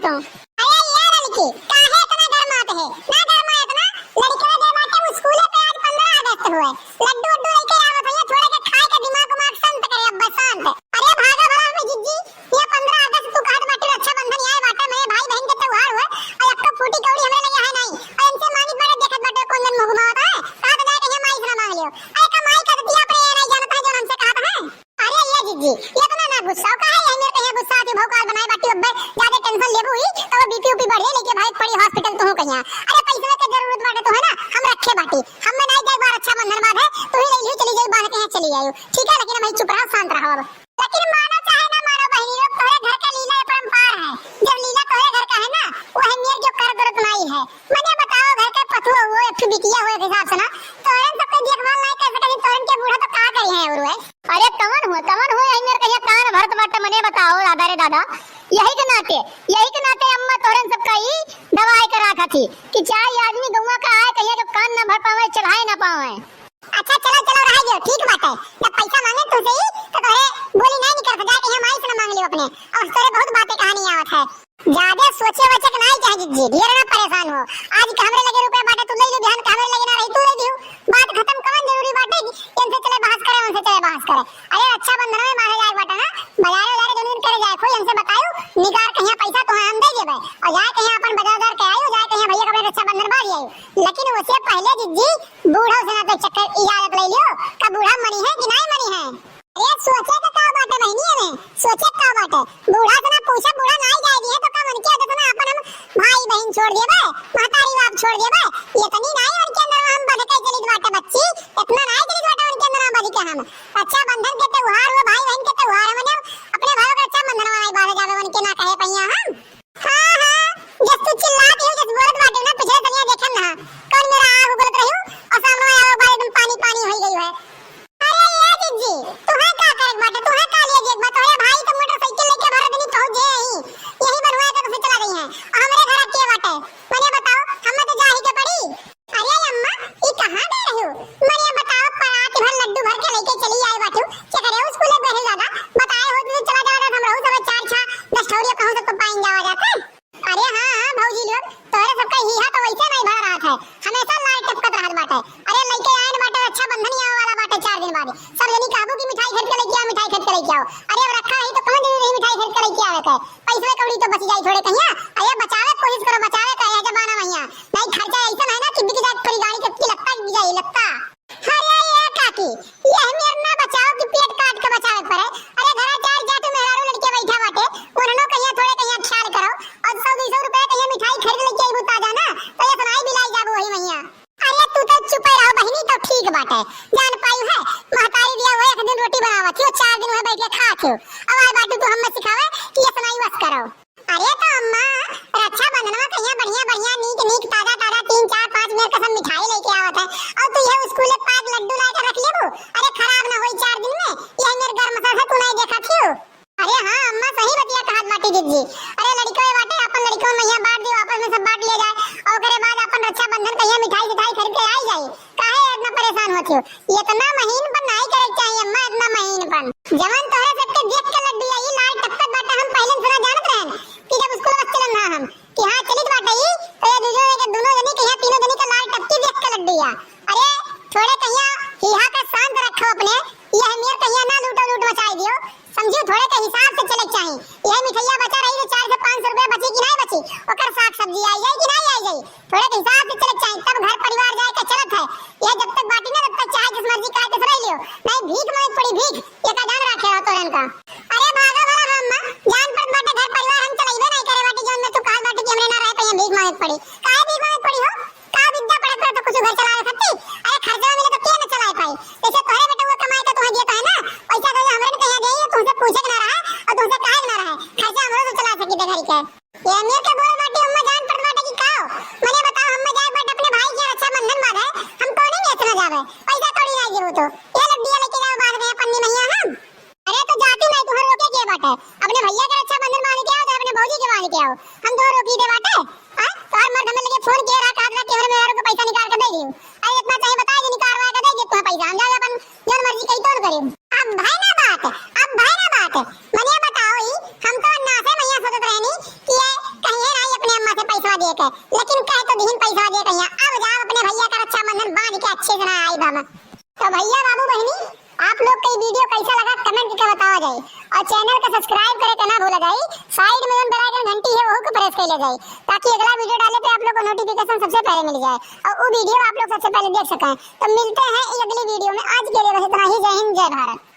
तो। अरे यार लड़की काहे इतना गरमात है, ना गरमा इतना लड़के दे बाटे वो स्कूल पे आज 15 अगस्त हुए, लड्डू वड्डू लेके आवत है थोड़े के खाए के दिमाग शांत करे अब्बा शांत। अरे भागा भला में जिज्जी ये 15 अगस्त तू कहत बाटे रक्षाबंधन आए बाटे मेरे भाई बहन के त्योहार हुए और अब तो फूटी कौड़ी हमरे लगे है नहीं और इनसे मानी बड़े देखत बाटे कौन दिन मुंह घुमावत है कहत जाए के माई से मांग लियो। अरे कमाई कर दिया अपने ये नहीं जानता है जो हमसे कहत है। अरे ये जिज्जी ये तो ना गुस्सा का है मेरे कहीं गुस्सा आती भौकाल बनाए बाटी अब्बे ज्यादा टेंशन लेबू ही तो बीपी उपी बढ़े लेके भाई पड़ी हॉस्पिटल तो हूं कहिया। अरे पैसे के जरूरत बाटे तो है ना हम रखे बाटी हम में नहीं जाए बार अच्छा बंधन बाद है तू ही ले ली चली जाई बाहर कहीं चली जायो ठीक है लेकिन भाई चुप रहो शांत रहो अब। लेकिन मानो चाहे ना मानो बहनी लोग तोरे घर का लीला परंपार है जब लीला तोरे घर का है ना वो है मेर जो कर तुरंत नहीं है मने बताओ घर का पथुआ हुए एक बिटिया हुए हिसाब से ना तोरन सबके देखभाल नहीं कर सके तोरन के बूढ़ा तो का करी है और अरे तमन हुए मेरे कहिया कान भरत बाटे मने बताओ दादा रे दादा यही के नाते अम्मा तोरन सबका ही दवाई करा था थी कि चाहे आदमी गौवा का आए कहिया जो कान ना भर पावे चढ़ाए ना पावे। अच्छा चलो चलो रह गयो ठीक बात है जब पैसा मांगे तुझसे ही तो तोरे बोली नहीं निकल जाए कहिया माई से ना मांग लियो अपने और तोरे बहुत बातें कहानी आवत है ज्यादा सोचे वचे के नहीं चाहे जिज्जी ढेर ना परेशान हो आज हमरे लगे रुपए बाटे तू ले लो ध्यान हमरे लगे ना रही तू ले दियो बात खत्म कवन जरूरी बाटे इनसे चले बहस करे उनसे चले बहस करे। अरे अच्छा बंधन में मारे जाए बाटे ना बाजार वाले जमीन करे जाए कोई हमसे बतायो निकार कहिया पैसा तो हम दे देबे और जाए कहिया अपन बाजार के आयो जाए कहिया भैया कबे रक्षा बंधन बारी आयो लेकिन उससे पहले जिज्जी बूढ़ा से ना तो चक्कर इजाजत ले लियो का बूढ़ा मनी है कि नहीं मनी है। ये सोचे का बाटे बहनी है सोचे का बाटे बूढ़ा से ना पूछे बूढ़ा नहीं जाएगी है तो का मन किया तो ना अपन हम भाई बहन छोड़ देबे महतारी बाप छोड़ देबे ये तो नहीं उनके अंदर हम बध के चली बाटे बच्ची इतना नहीं चली बाटे उनके अंदर हम बध के हम अच्छा बंधन के त्योहार हो भाई बहन के त्योहार मने अपने भाई का अच्छा बंधन वाला बाहर जावे उनके ना कहे पहिया हम। हां जब तू चिल्लाती हो जब बोलत बाटे ना पिछले दुनिया देखन ना कौन मेरा आग उगलत रहियो और सामने आओ भाई एकदम पानी पानी हो गई है। अरे ये जिज्जी तू है का करत बाटे तू है का लिए देख बा तोरे भाई तो मोटरसाइकिल लेके भर दिन पहुंच गए यही बनवाए का तो चला गई है और हमरे घर के बाटे मने बताओ हम तो जा ही के पड़ी। अरे अम्मा ये कहां गए रहो मने बताओ परात भर लड्डू भर के लेके चली आए बाटू क्या करे स्कूल में बैठे ज्यादा बताए हो तो चला जाओ हम रहू सब चार छा 10 ठौड़ियों कहूं तो पाइन जावा जाता। अरे हां भौजी लोग तोरे सबका ही है तो वैसे नहीं भर रहा है हमेशा लाल टपकत रहत बाटे। अरे लइके आए बाटे अच्छा बंधन ही आवे वाला बाटे 4 दिन बाद सब जनी काबू की मिठाई खरीद के लेके आओ मिठाई खरीद के लेके आओ। अरे अब रखा है तो 5 दिन रही मिठाई खरीद के लेके आवे के पैसे कौड़ी तो बच जाई थोड़े कहिया। अरे बचावे कोशिश करो बचावे का है जमाना भैया नहीं खर्चा ऐसा है ना कि बिक जाए पूरी गाड़ी के लगता ही जाए लगता। अरे ये काकी ये मेर ना बचाओ कि पेट काट के बचावे पड़े। अरे घरा चार जाट मेहरारू लड़के बैठा बाटे उन्होंने कहिया थोड़े कहिया ख्याल करो और 100-200 रुपए कहिया मिठाई खरीद लेके आई बुता जाना तो ये सुनाई बिलाई जाबो वही भैया। अरे तू तो चुप रहो बहनी तो ठीक बाटे जान पाई है महतारी दिया हुआ एक दिन रोटी बनावा थी 4 दिन वहां बैठ के खा थी अब आए बाटू तू हमें सिखावे कि ये सुनाई बस करो। अरे तो अम्मा रक्षा बंधन में कहिया बढ़िया बढ़िया नीक ताजा 3-4-5 मेरे कसम मिठाई लेके आवत है और तू ये स्कूल में 5 लड्डू लाके रख लेबू। अरे खराब ना होई 4 दिन में ये मेरे घर में से तू नहीं देखा थी। अरे हां अम्मा सही बतिया कहत बाटी जिज्जी। अरे लड़को बाटे अपन लड़को में यहां बांट दियो आपस में सब बांट ले जाए और करे बाद अपन रक्षा बंधन कहिया मिठाई खरीद के आई जाए काहे इतना परेशान होती हो ये इतना महीन पर नहीं करे चाहिए अम्मा इतना महीन पर जवान तोरे सबके देख के लड्डू आई लाल टपकत बाटे हम पहले सुना जानत रहन कि जब स्कूल में चलन ना हम कि हां चलित बाटे ई तो ये दोनों जनी कहिया तीनों जनी का लाल टपकी देख के लड्डू या। अरे थोड़े कहिया हिहा का शांत रखो अपने ये मेर कहिया ना लूट बचाई दियो समझियो थोड़े के हिसाब से चले चाहिए ये मिठाइया बचा रही तो 4 से 500 रुपए बची कि नहीं बची ओकर साग सब्जी आई जाए कि नहीं आई जाए थोड़े के हिसाब से चले चाहिए तब घर परिवार जाए के चलत है ये जब तक बाटी ना तब तक चाहे जिस मर्जी खाए के रह लियो नहीं भीख मांग पड़ी भीख ये का ध्यान रखे हो तोरन का। अरे भागा भला अम्मा जान पर बाटे घर परिवार हम चलाइबे नहीं करे बाटी जोन में तू काल बाटी के हमरे ना रहे पे भीख मांग पड़ी काहे भीख मांग पड़ी हो का विद्या पढ़े पर तो कुछ घर चलावे सकती। अरे खर्चा मिले तो के न चलाए पाई जैसे तोरे बेटा वो कमाए तो तुम्हें दिया है ना पैसा तो हमरे ने कहिया देई तुमसे पूछे ना रहा और तुमसे काहे ना रहा खर्चा हमरो तो चला सकी दे घर के ये मेरे के बोल बाटी अम्मा जान पर बाटे की काओ मने बताओ हम जाए बाटे अपने भाई के रक्षा बंधन बाद है हम तो नहीं बेचना जावे पैसा थोड़ी नहीं गिरो तो ये लड्डिया लेके जाओ बाद में पन्नी मैया हम। अरे तो जाती नहीं तुम्हारे रोके के बाटे अपने भैया के रक्षा बंधन मान के आओ तो अपने भौजी के मान के आओ हम दो रोकी दे बाटे हां तो हर मर्द में लगे फोन किया रहा कागज के हर मेरे को पैसा निकाल के दे दियो। अरे इतना चाहिए बता दे निकालवा के दे दे तुम्हें पैसा हम जा अपन जो मर्जी कही तो करियो। अब भाई ना बात मने बताओ ही हम तो ना से मैया सोचत रहनी कि ये कहीं एक है, लेकिन कहे तो दीन पैसा दे कहिया। अब जाओ अपने भैया का रक्षाबंधन बांध के अच्छे से ना आई बाबा। तो भैया बाबू बहनी, आप लोग का वीडियो कैसा लगा कमेंट करके बतावा जाए, और चैनल को सब्सक्राइब करे के ना भूला जाए। साइड में जो बेल आइकन घंटी है वो को प्रेस कर ले जाए, ताकि अगला वीडियो डाले पे आप लोग को नोटिफिकेशन सबसे पहले मिल जाए और वो वीडियो आप लोग सबसे पहले देख सकें। तो मिलते हैं अगली वीडियो में, आज के लिए बस इतना ही। जय हिंद, जय भारत।